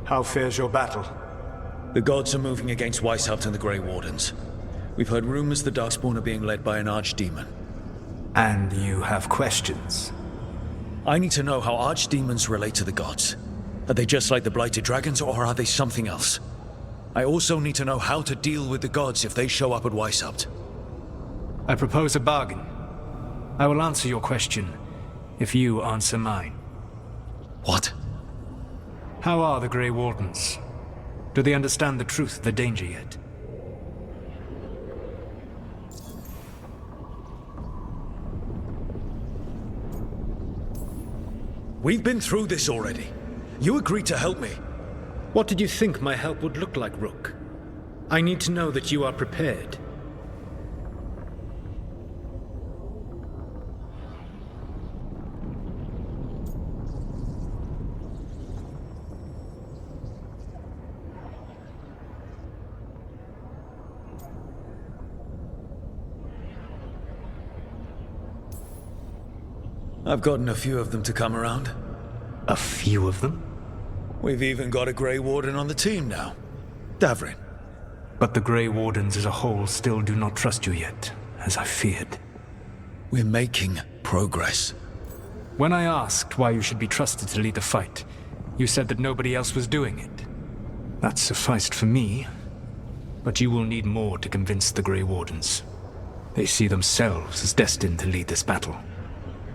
How fares your battle? The gods are moving against Weisshaupt and the Grey Wardens. We've heard rumors the darkspawn are being led by an archdemon. And you have questions? I need to know how archdemons relate to the gods. Are they just like the blighted dragons, or are they something else? I also need to know how to deal with the gods if they show up at Weisshaupt. I propose a bargain. I will answer your question if you answer mine. What? How are the Grey Wardens? Do they understand the truth of the danger yet? We've been through this already. You agreed to help me. What did you think my help would look like, Rook? I need to know that you are prepared. I've gotten a few of them to come around. A few of them? We've even got a Grey Warden on the team now. Davrin. But the Grey Wardens as a whole still do not trust you yet, as I feared. We're making progress. When I asked why you should be trusted to lead the fight, you said that nobody else was doing it. That sufficed for me, but you will need more to convince the Grey Wardens. They see themselves as destined to lead this battle.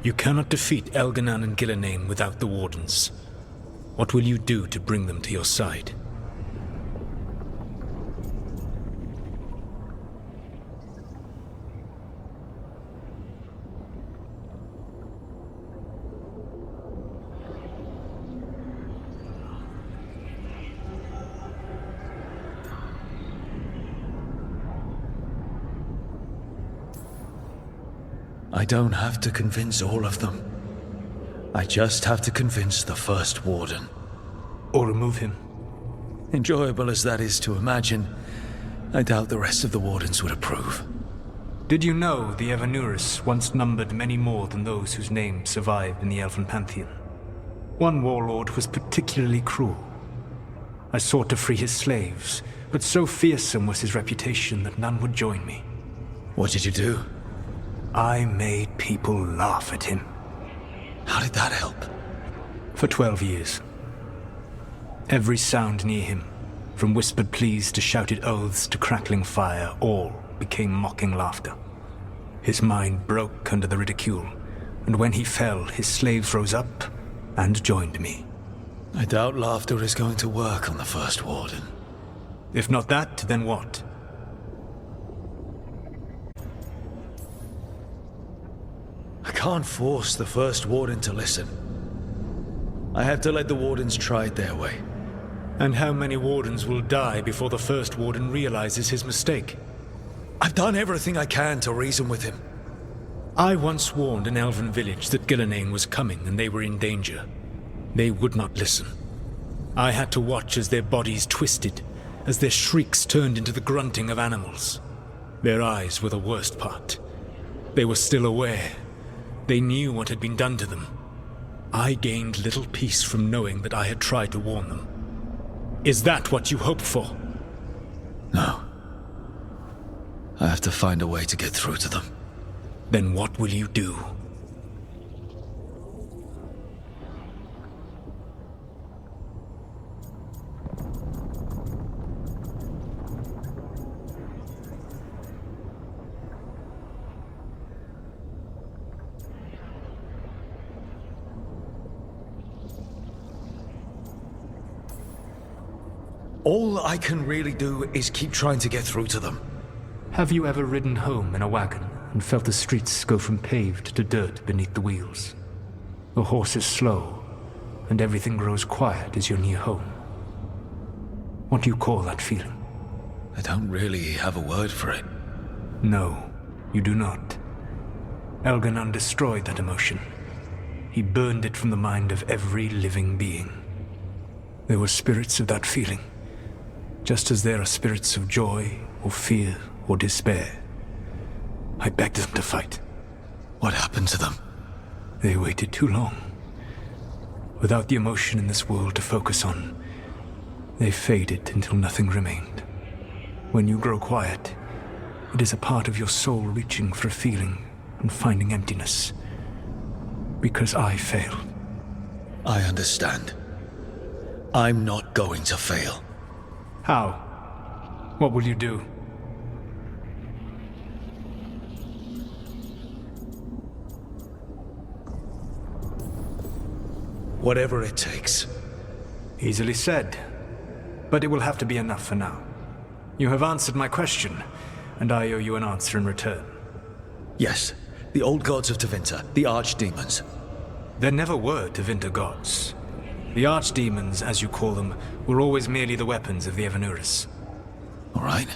You cannot defeat Elgar'nan and Elgar'nan without the Wardens. What will you do to bring them to your side? I don't have to convince all of them. I just have to convince the first Warden. Or remove him. Enjoyable as that is to imagine, I doubt the rest of the Wardens would approve. Did you know the Evanurus once numbered many more than those whose names survive in the Elven Pantheon? One warlord was particularly cruel. I sought to free his slaves, but so fearsome was his reputation that none would join me. What did you do? I made people laugh at him. How did that help? For 12 years. Every sound near him, from whispered pleas to shouted oaths to crackling fire, all became mocking laughter. His mind broke under the ridicule, and when he fell, his slaves rose up and joined me. I doubt laughter is going to work on the first Warden. If not that, then what? I can't force the first Warden to listen. I have to let the Wardens try it their way. And how many Wardens will die before the first Warden realizes his mistake? I've done everything I can to reason with him. I once warned an elven village that Elgar'nan was coming and they were in danger. They would not listen. I had to watch as their bodies twisted, as their shrieks turned into the grunting of animals. Their eyes were the worst part. They were still aware. They knew what had been done to them. I gained little peace from knowing that I had tried to warn them. Is that what you hoped for? No. I have to find a way to get through to them. Then what will you do? All I can really do is keep trying to get through to them. Have you ever ridden home in a wagon and felt the streets go from paved to dirt beneath the wheels? The horse is slow, and everything grows quiet as you're near home. What do you call that feeling? I don't really have a word for it. No, you do not. Elgar'nan destroyed that emotion. He burned it from the mind of every living being. There were spirits of that feeling, just as there are spirits of joy, or fear, or despair. I begged them to fight. What happened to them? They waited too long. Without the emotion in this world to focus on, They faded until nothing remained. When you grow quiet, it is a part of your soul reaching for a feeling and finding emptiness. Because I failed. I understand. I'm not going to fail. How? What will you do? Whatever it takes. Easily said. But it will have to be enough for now. You have answered my question, and I owe you an answer in return. Yes, the old gods of Tevinter, the archdemons. There never were Tevinter gods. The archdemons, as you call them, were always merely the weapons of the Evanurus. All right.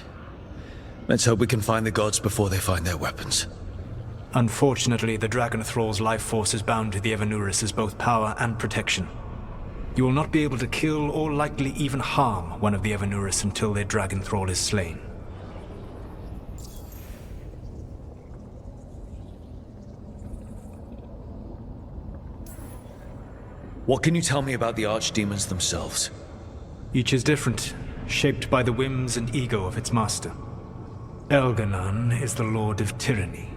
Let's hope we can find the gods before they find their weapons. Unfortunately, the Dragon Thrall's life force is bound to the Evanurus as both power and protection. You will not be able to kill or likely even harm one of the Evanurus until their Dragon Thrall is slain. What can you tell me about the archdemons themselves? Each is different, shaped by the whims and ego of its master. Elgar'nan is the Lord of Tyranny.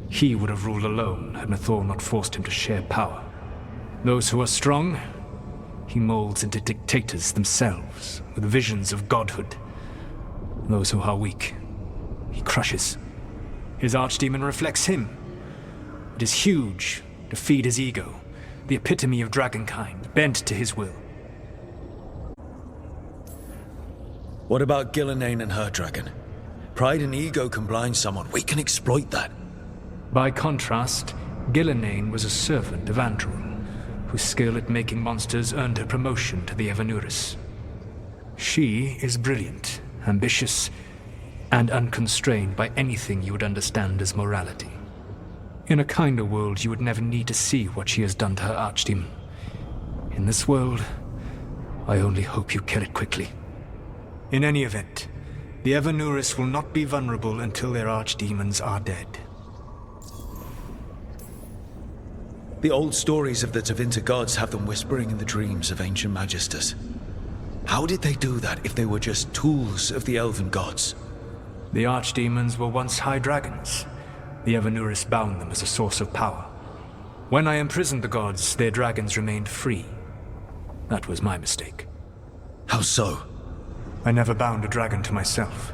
He would have ruled alone had Nathor not forced him to share power. Those who are strong, he molds into dictators themselves, with visions of godhood. Those who are weak, he crushes. His archdemon reflects him. It is huge to feed his ego, the epitome of dragonkind, bent to his will. What about Elgar'nan and her dragon? Pride and ego can blind someone. We can exploit that. By contrast, Elgar'nan was a servant of Andral, whose skill at making monsters earned her promotion to the Evanurus. She is brilliant, ambitious, and unconstrained by anything you would understand as morality. In a kinder world, you would never need to see what she has done to her archdemon. In this world, I only hope you kill it quickly. In any event, the Evanurus will not be vulnerable until their archdemons are dead. The old stories of the Tevinter gods have them whispering in the dreams of ancient magisters. How did they do that if they were just tools of the elven gods? The archdemons were once high dragons. The Evanurus bound them as a source of power. When I imprisoned the gods, their dragons remained free. That was my mistake. How so? I never bound a dragon to myself,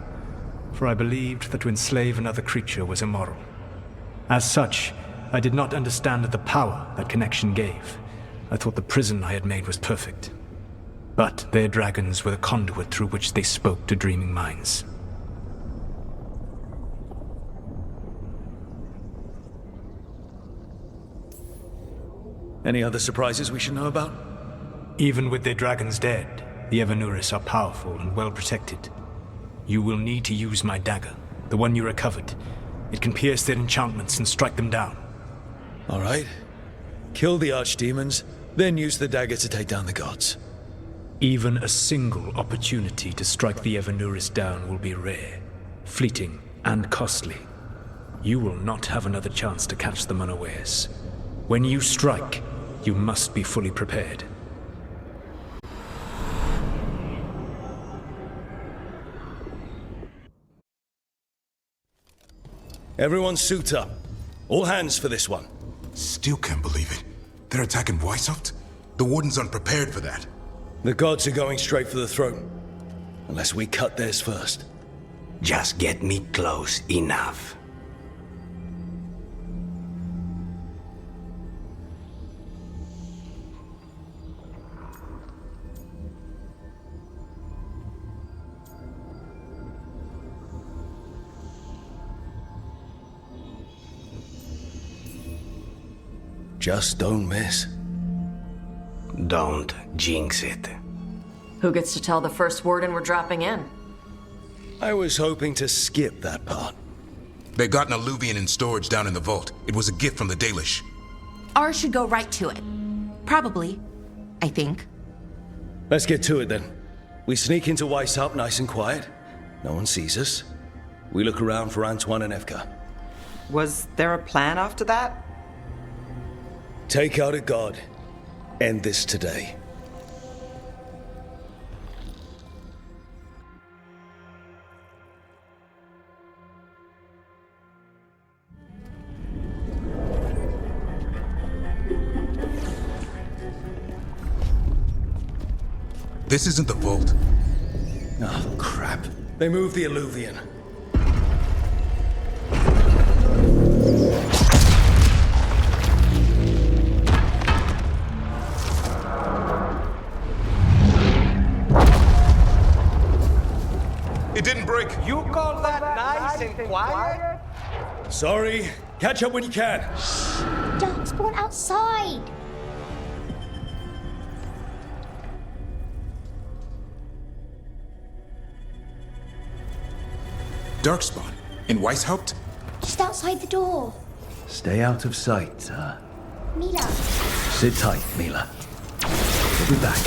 for I believed that to enslave another creature was immoral. As such, I did not understand the power that connection gave. I thought the prison I had made was perfect. But their dragons were the conduit through which they spoke to dreaming minds. Any other surprises we should know about? Even with their dragons dead, the Evanurus are powerful and well protected. You will need to use my dagger, the one you recovered. It can pierce their enchantments and strike them down. All right. Kill the archdemons, then use the dagger to take down the gods. Even a single opportunity to strike the Evanurus down will be rare, fleeting, and costly. You will not have another chance to catch them unawares. When you strike, you must be fully prepared. Everyone suit up. All hands for this one. Still can't believe it. They're attacking Weisshaupt? The Wardens aren't prepared for that. The gods are going straight for the throne. Unless we cut theirs first. Just get me close enough. Just don't miss. Don't jinx it. Who gets to tell the first warden we're dropping in? I was hoping to skip that part. They got an alluvian in storage down in the vault. It was a gift from the Dalish. Ours should go right to it. Probably. I think. Let's get to it then. We sneak into Weisshaupt nice and quiet. No one sees us. We look around for Antoine and Evka. Was there a plan after that? Take out a god. End this today. This isn't the vault. Oh, crap. They moved the Alluvian. It didn't break. You call that nice and quiet? Sorry. Catch up when you can. Darkspawn outside! Darkspawn? In Weisshaupt? Just outside the door. Stay out of sight, Mila. Sit tight, Mila. We'll be back.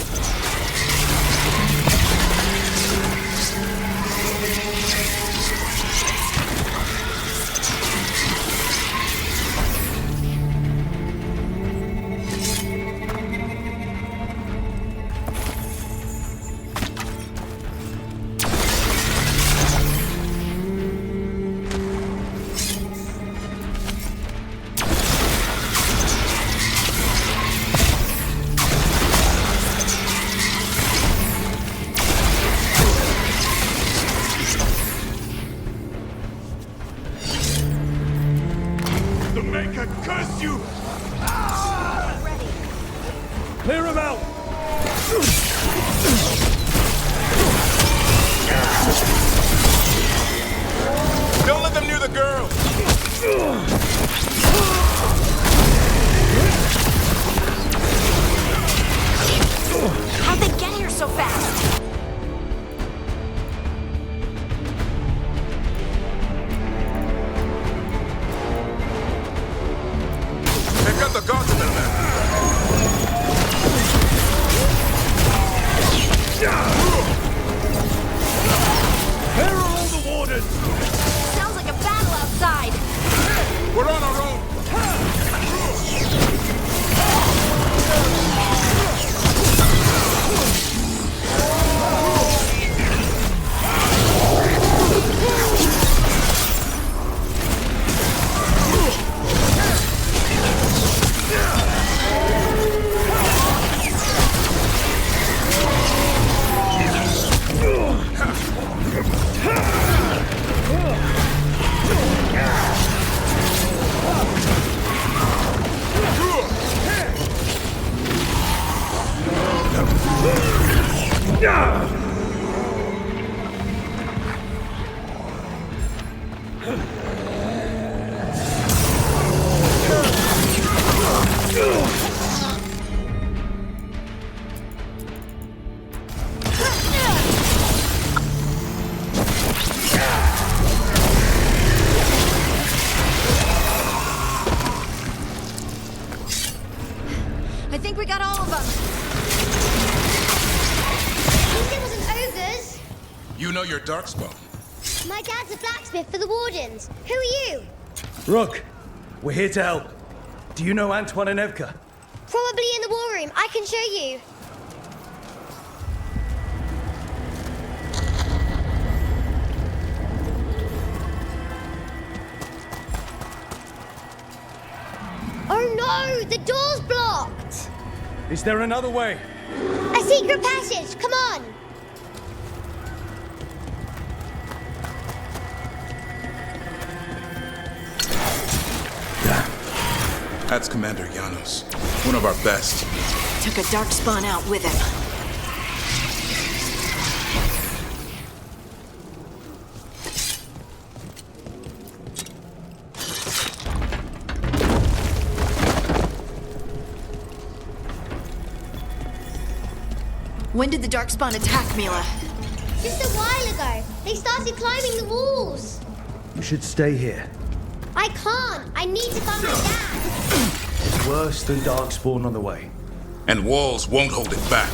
Clear him out! Don't let them near the girl! How'd they get here so fast? They've got the gods in their land. Where are all the wardens? Sounds like a battle outside. We're on our own! I think we got all of them. At least it wasn't ogres. You know your Darkspawn. My dad's a blacksmith for the Wardens. Who are you? Rook, we're here to help. Do you know Antoine and Evka? Probably in the war room. I can show you. Oh no! The door's blocked! Is there another way? A secret passage! Come on! That's Commander Janos. One of our best. Took a darkspawn out with him. When did the darkspawn attack, Mila? Just a while ago. They started climbing the walls. You should stay here. I can't. I need to find my dad. Worse than Darkspawn on the way. And walls won't hold it back.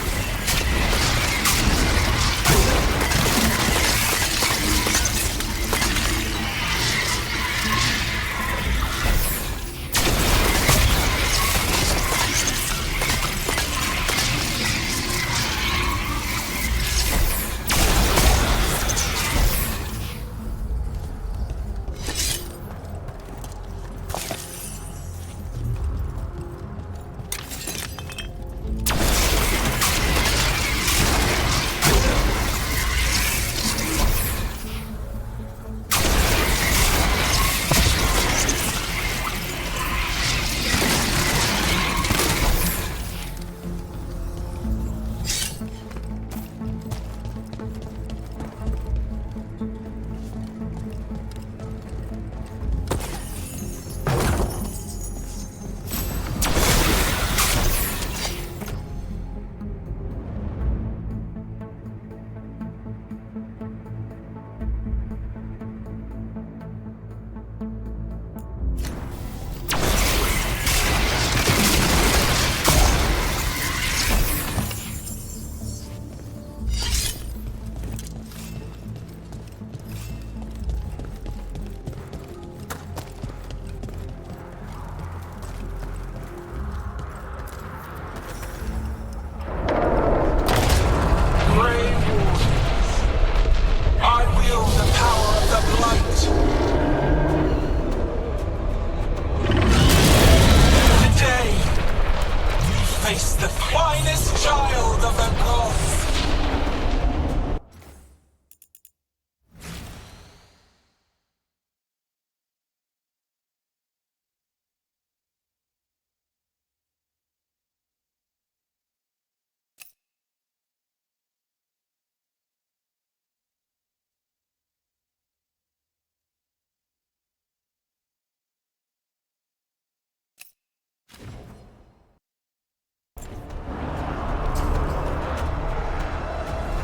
child of the gods.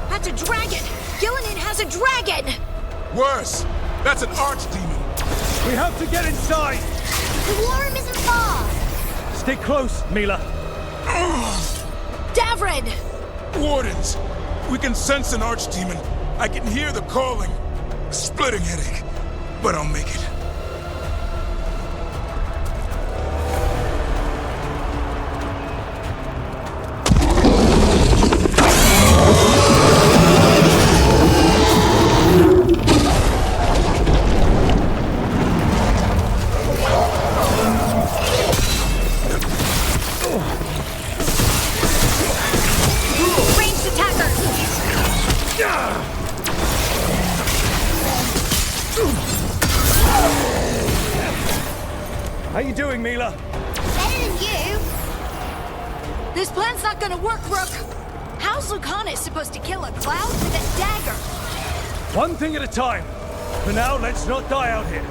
That's a dragon! Elgar'nan has a dragon! Worse! That's an archdemon! We have to get inside! The war room isn't far. Stay close, Mila. Davrid! Wardens! We can sense an archdemon. I can hear the calling. Splitting headache. But I'll make it. Ranged attacker! How you doing, Mila? Better than you. This plan's not gonna work, Rook! How's Elgar'nan supposed to kill a cloud with a dagger? One thing at a time. For now, let's not die out here.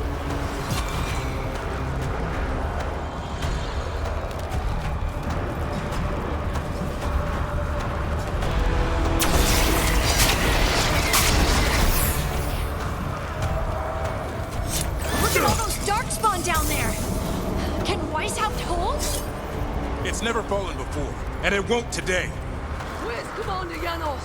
Look at all those darkspawn down there! Can Weisshaupt hold? It's never fallen before, and it won't today. Where's Commander Janos?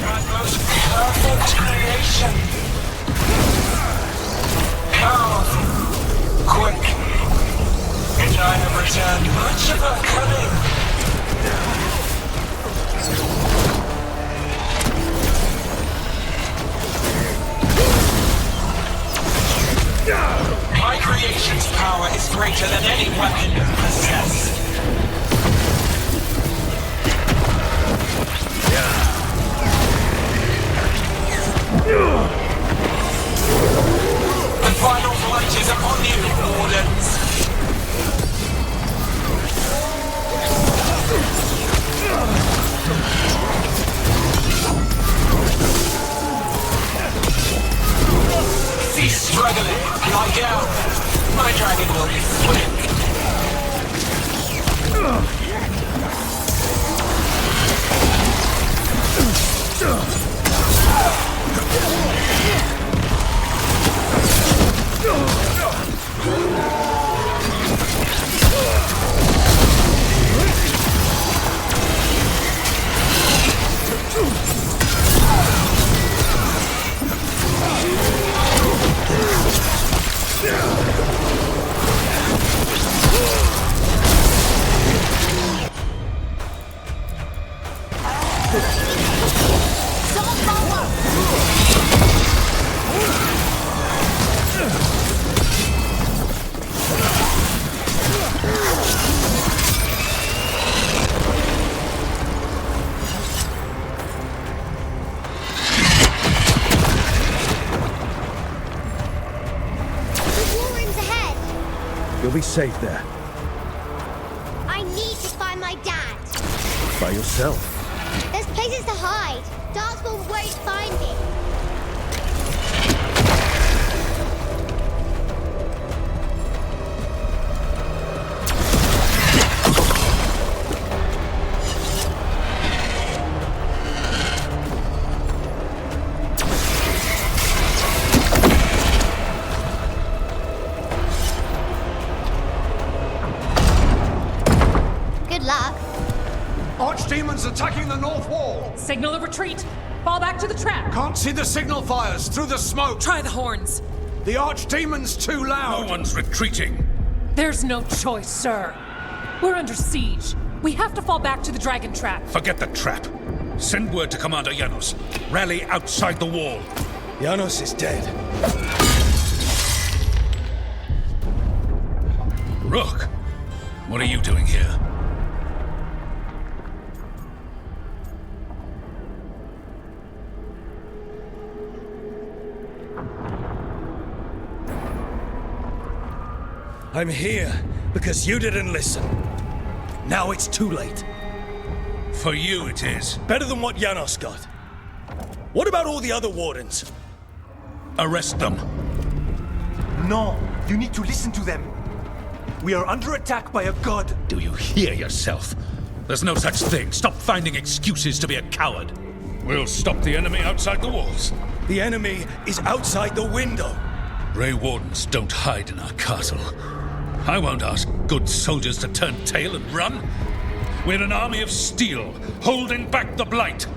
My most perfect creation. Powerful, quick, and I have returned much of her cunning. My creation's power is greater than any weapon you possess. The final blight is upon you, Wardens. Cease struggling, lie down. My dragon will be swift. You'll be safe there. I need to find my dad. By yourself. There's places to hide. Darkspawn won't find me. Good luck. Archdemons attacking the north wall. Signal a retreat. Fall back to the trap. Can't see the signal fires through the smoke. Try the horns. The archdemon's too loud. No one's retreating. There's no choice, sir. We're under siege. We have to fall back to the dragon trap. Forget the trap. Send word to Commander Janos. Rally outside the wall. Janos is dead. Rook, what are you doing here? I'm here because you didn't listen. Now it's too late. For you it is. Better than what Janos got. What about all the other wardens? Arrest them. No, you need to listen to them. We are under attack by a god. Do you hear yourself? There's no such thing. Stop finding excuses to be a coward. We'll stop the enemy outside the walls. The enemy is outside the window. Grey Wardens don't hide in our castle. I won't ask good soldiers to turn tail and run. We're an army of steel, holding back the blight.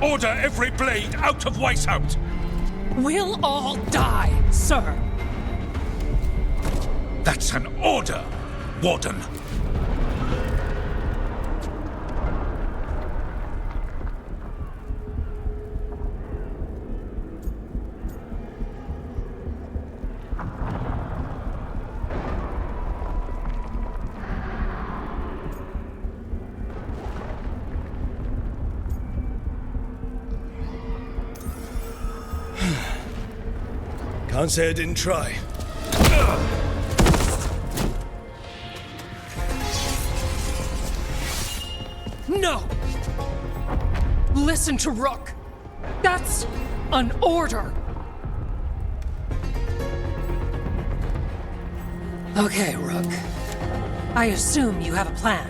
Order every blade out of Weisshaupt. We'll all die, sir. That's an order, Warden. Can't say I didn't try. No! Listen to Rook. That's an order. Okay, Rook. I assume you have a plan.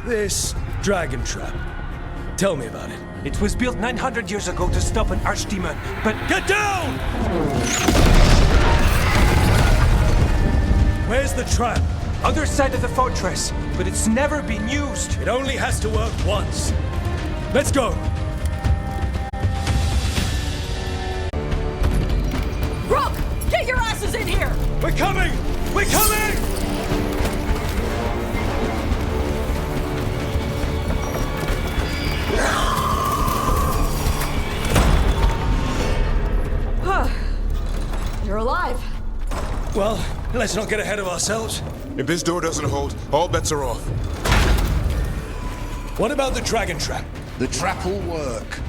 This dragon trap. Tell me about it. It was built 900 years ago to stop an archdemon, but... Get down! Where's the trap? Other side of the fortress, but it's never been used. It only has to work once. Let's go! Rook! Get your asses in here! We're coming! We're coming! You're alive. Well, let's not get ahead of ourselves. If this door doesn't hold, all bets are off. What about the dragon trap? The trap will work.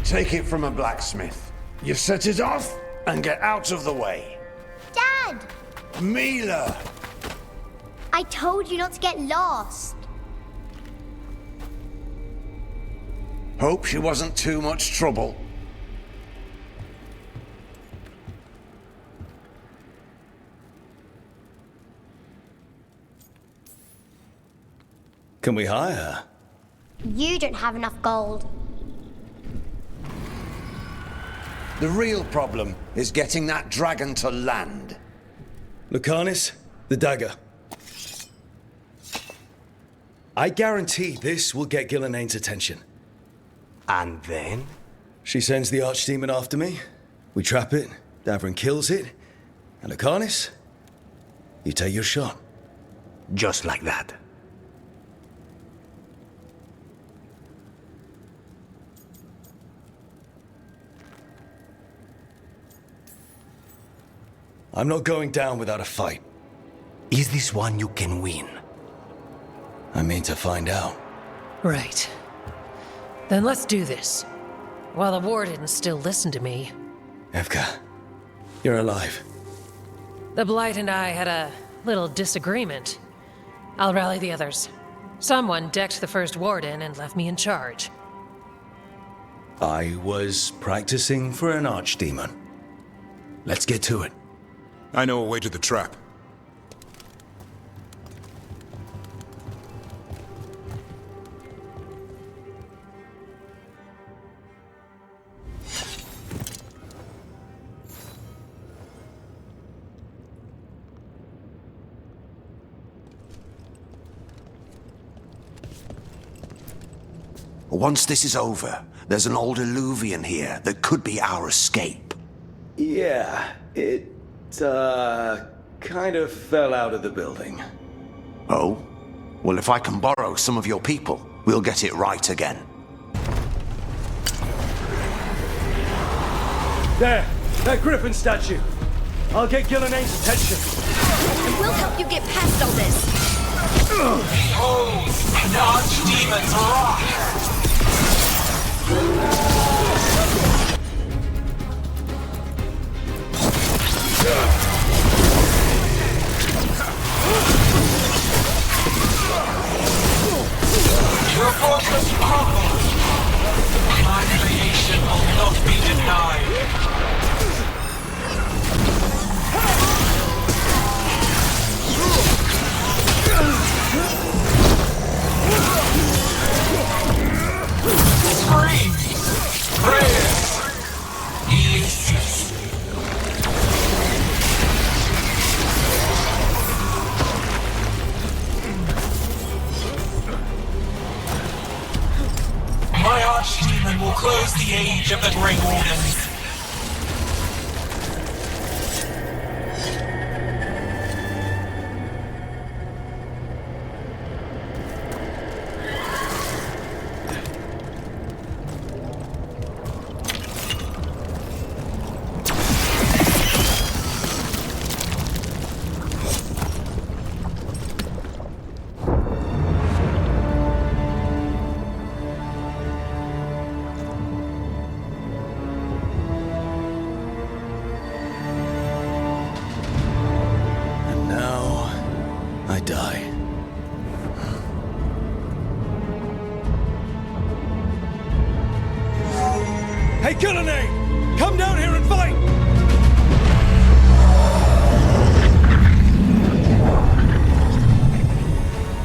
Take it from a blacksmith. You set it off and get out of the way. Dad! Mila! I told you not to get lost. Hope she wasn't too much trouble. Can we hire her? You don't have enough gold. The real problem is getting that dragon to land. Lucanis, the dagger. I guarantee this will get Elgar'nan's attention. And then? She sends the archdemon after me. We trap it, Davrin kills it, and Lucanis, you take your shot. Just like that. I'm not going down without a fight. Is this one you can win? I mean to find out. Right. Then let's do this. While the Wardens still listen to me. Evka, you're alive. The Blight and I had a little disagreement. I'll rally the others. Someone decked the first Warden and left me in charge. I was practicing for an archdemon. Let's get to it. I know a way to the trap. Once this is over, there's an old Illuvian here that could be our escape. Yeah, it, kind of fell out of the building. Oh? Well, if I can borrow some of your people, we'll get it right again. There! That griffin statue! I'll get Gillenang's attention. And we'll help you get past all this. Behold, an archdemon's wrath! Your fortress crumbles. My creation will not be denied. Scream! Prayers! Ulysses! My archdemon will close the age of the Grey Wardens. Hey, Gillenang! Come down here and fight!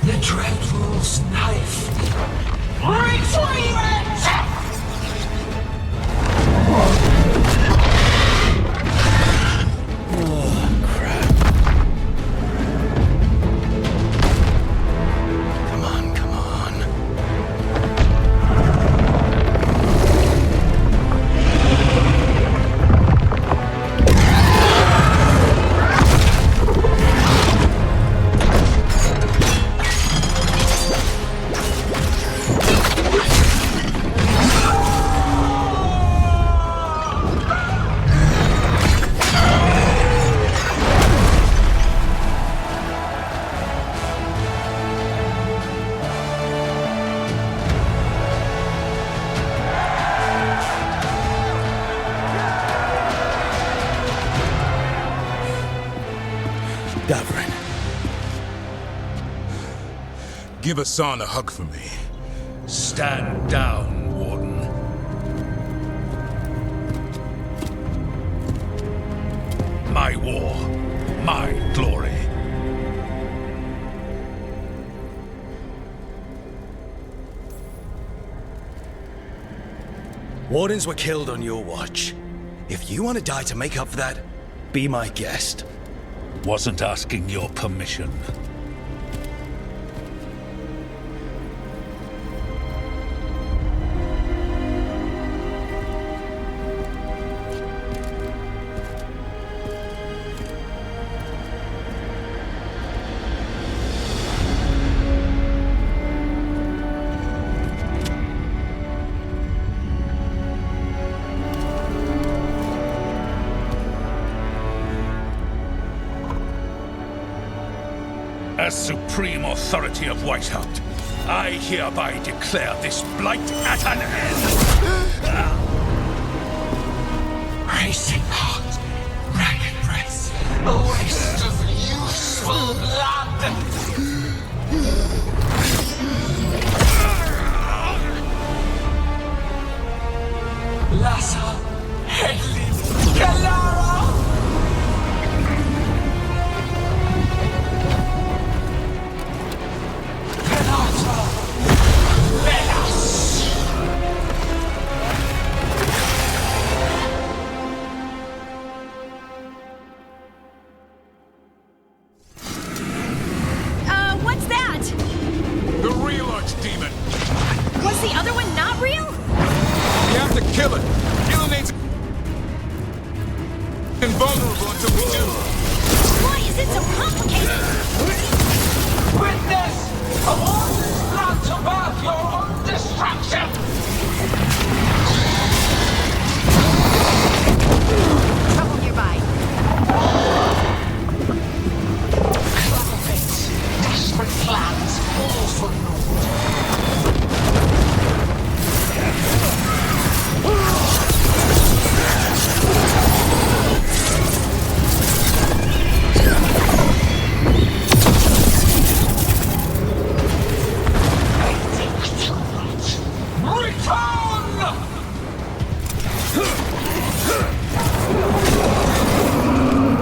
The Dreadful's knife. Retreat! Give Hassan a hug for me. Stand down, Warden. My war, my glory. Wardens were killed on your watch. If you want to die to make up for that, be my guest. Wasn't asking your permission. As supreme authority of Weisshaupt, I hereby declare this blight at an end! Racing heart, ragged breath, a waste of useful blood! Lassa, Hedley, Galara! What's that? The real archdemon! Was the other one not real? We have to kill it! Gillenang's invulnerable until we do! Why is it so complicated? Witness! A warden's blood to birth your own destruction! Trouble nearby. Clever fates, desperate plans, all for naught.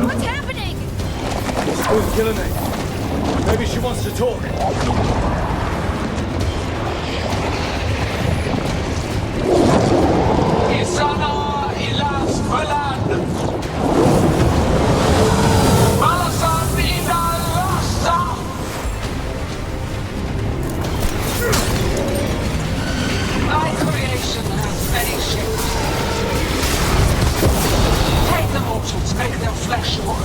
What's happening? Who's Elgar'nan? Maybe she wants to talk. Isana ilas velan. Malasan ina lasta. My creation has many shapes. Take the mortals, make their flesh your own.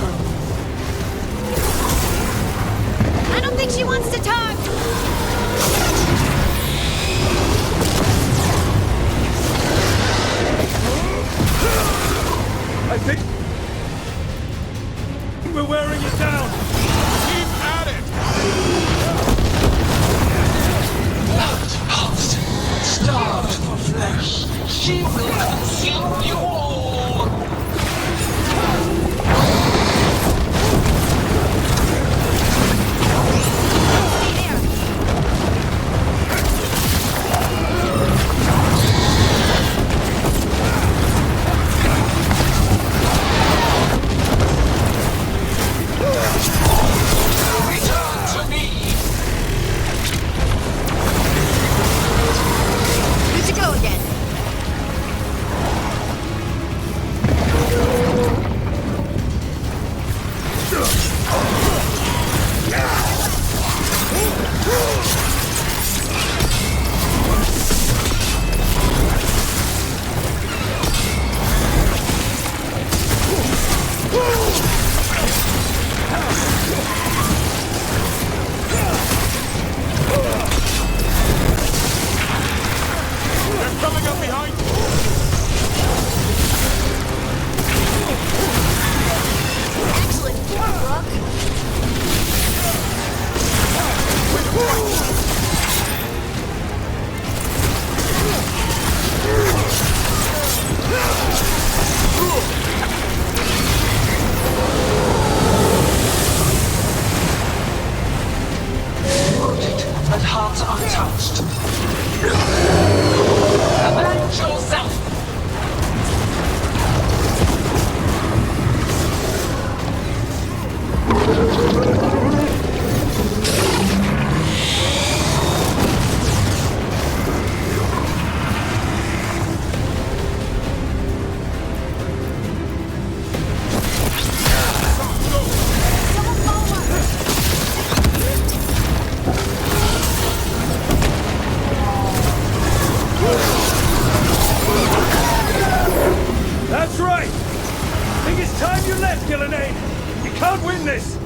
I don't think she wants to talk. I think we're wearing it down. Keep at it! Blood pulsed, starved for flesh. She will consume you all! Stay there. Return to me! Good to go again. They're coming up behind you! Excellent work, Brooke. Wounded, but hearts untouched. Avenge yourself! That's right! I think it's time you left, Elgar'nan! We can't win this!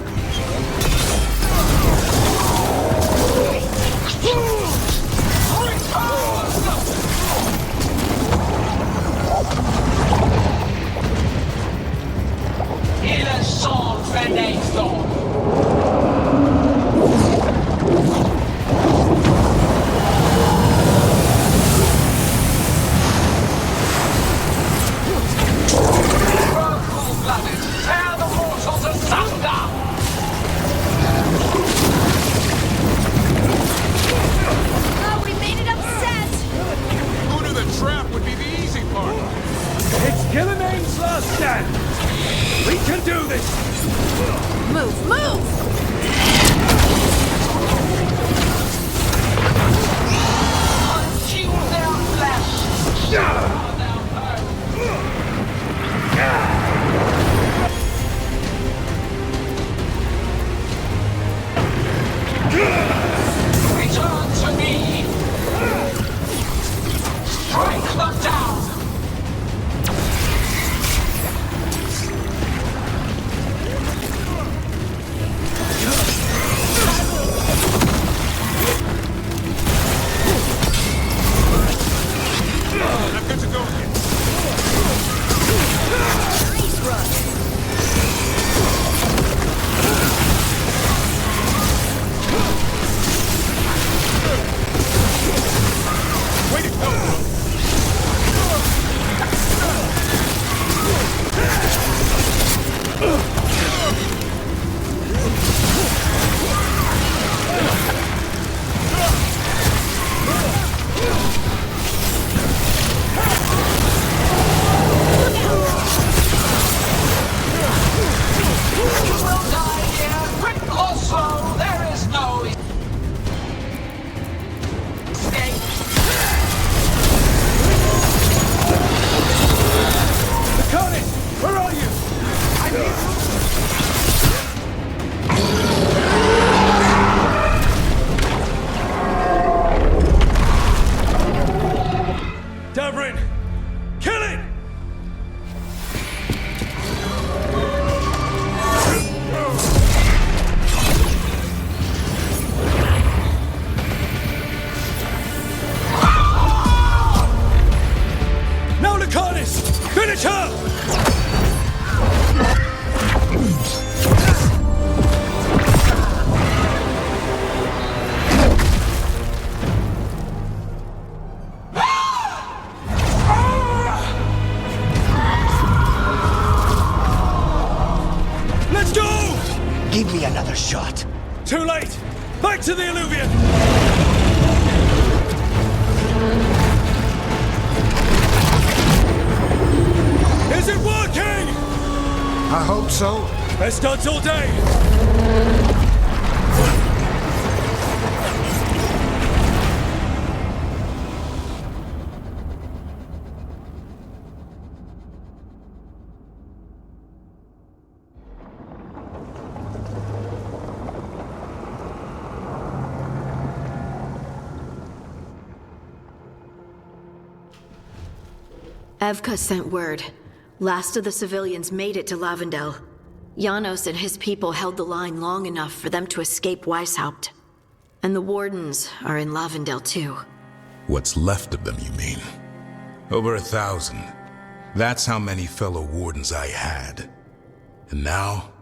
Il est sans fenêtre. Cold-blooded, tear the mortals asunder! Oh, we made it upset. Who knew the trap would be the easy part? It's Elgar'nan's last stand! We can do this! Move, move! Consume their flesh! Shower their Return to me! Strike them down! Way to go, Rook! Give me another shot. Too late! Back to the alluvion! Is it working? I hope so. Best odds all day! Evka sent word. Last of the civilians made it to Lavendel. Janos and his people held the line long enough for them to escape Weisshaupt. And the Wardens are in Lavendel too. What's left of them, you mean? Over 1,000. That's how many fellow Wardens I had. And now,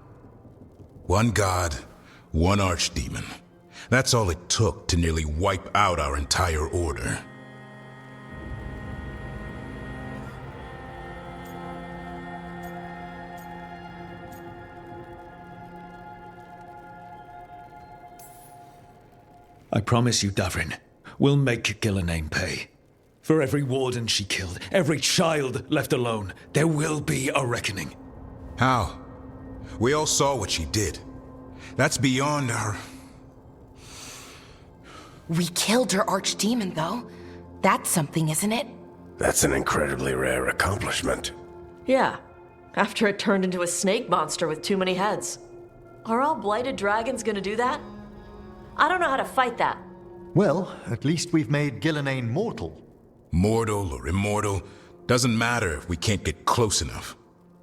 one god, one archdemon. That's all it took to nearly wipe out our entire order. I promise you, Davrin, we'll make Elgar'nan pay. For every warden she killed, every child left alone, there will be a reckoning. How? We all saw what she did. That's beyond our... We killed her archdemon, though. That's something, isn't it? That's an incredibly rare accomplishment. Yeah, after it turned into a snake monster with too many heads. Are all blighted dragons gonna do that? I don't know how to fight that. Well, at least we've made Elgar'nan mortal. Mortal or immortal, doesn't matter if we can't get close enough.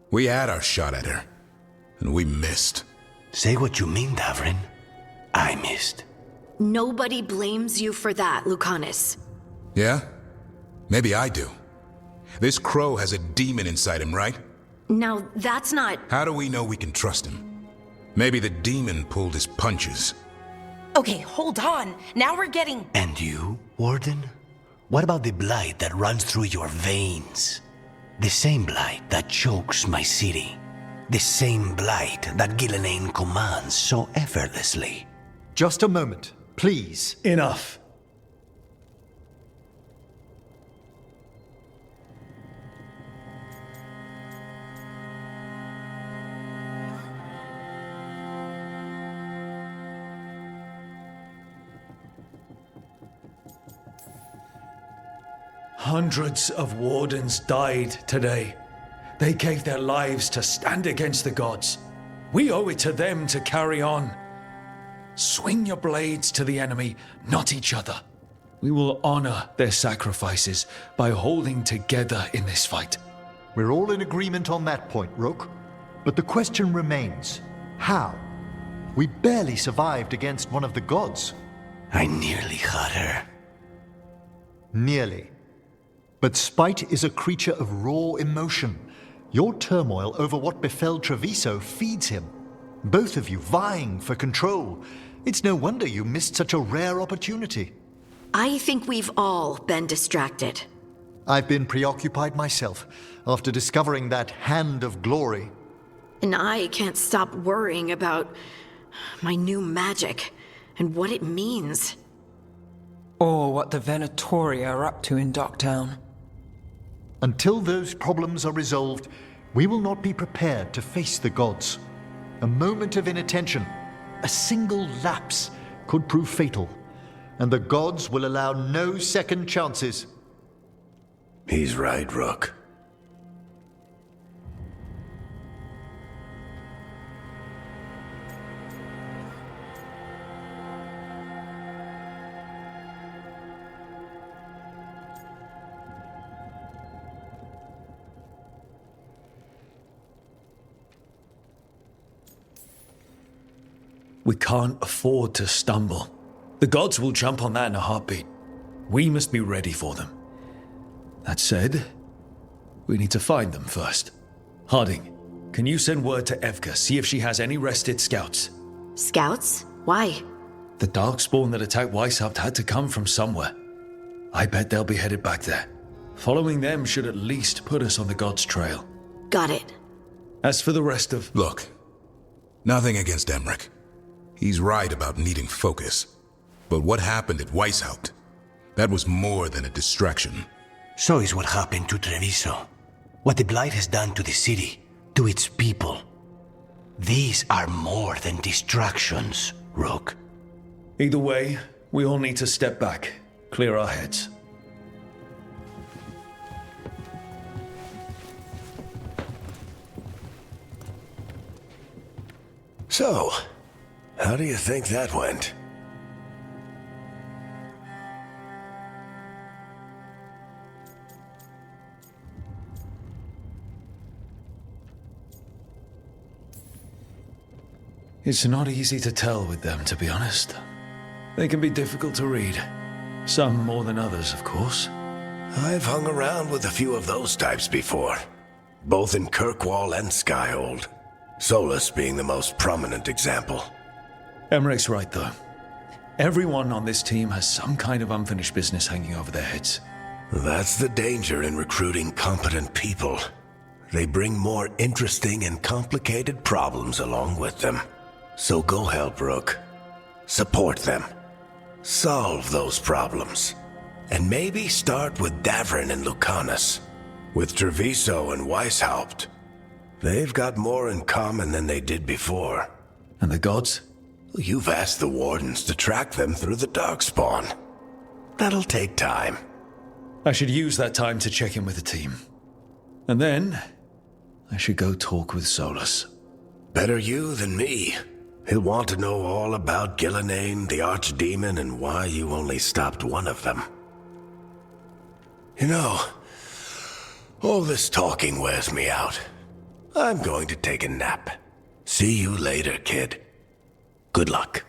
We had our shot at her, and we missed. Say what you mean, Davrin. I missed. Nobody blames you for that, Lucanus. Yeah? Maybe I do. This crow has a demon inside him, right? Now, that's not... How do we know we can trust him? Maybe the demon pulled his punches. Okay, hold on. Now we're getting... And you, Warden? What about the blight that runs through your veins? The same blight that chokes my city. The same blight that Elgar'nan commands so effortlessly. Just a moment, please. Enough. Hundreds of wardens died today. They gave their lives to stand against the gods. We owe it to them to carry on. Swing your blades to the enemy, not each other. We will honor their sacrifices by holding together in this fight. We're all in agreement on that point, Rook. But the question remains, how? We barely survived against one of the gods. I nearly had her. Nearly. But spite is a creature of raw emotion. Your turmoil over what befell Treviso feeds him. Both of you vying for control. It's no wonder you missed such a rare opportunity. I think we've all been distracted. I've been preoccupied myself after discovering that hand of glory. And I can't stop worrying about my new magic and what it means. Or what the Venatoria are up to in Docktown. Until those problems are resolved, we will not be prepared to face the gods. A moment of inattention, a single lapse, could prove fatal, and the gods will allow no second chances. He's right, Rook. We can't afford to stumble. The gods will jump on that in a heartbeat. We must be ready for them. That said, we need to find them first. Harding, can you send word to Evka, see if she has any rested scouts? Scouts? Why? The darkspawn that attacked Weisshaupt had to come from somewhere. I bet they'll be headed back there. Following them should at least put us on the gods' trail. Got it. As for the rest of... Look, nothing against Emmerich. He's right about needing focus. But what happened at Weisshaupt? That was more than a distraction. So is what happened to Treviso. What the blight has done to the city, to its people. These are more than distractions, Rook. Either way, we all need to step back, clear our heads. So, how do you think that went? It's not easy to tell with them, to be honest. They can be difficult to read. Some more than others, of course. I've hung around with a few of those types before, both in Kirkwall and Skyhold. Solus being the most prominent example. Emmerich's right, though. Everyone on this team has some kind of unfinished business hanging over their heads. That's the danger in recruiting competent people. They bring more interesting and complicated problems along with them. So go help, Rook. Support them. Solve those problems. And maybe start with Davrin and Lucanus. With Treviso and Weisshaupt. They've got more in common than they did before. And the gods? You've asked the Wardens to track them through the darkspawn. That'll take time. I should use that time to check in with the team. And then, I should go talk with Solus. Better you than me. He'll want to know all about Elgar'nan, the archdemon, and why you only stopped one of them. You know, all this talking wears me out. I'm going to take a nap. See you later, kid. Good luck.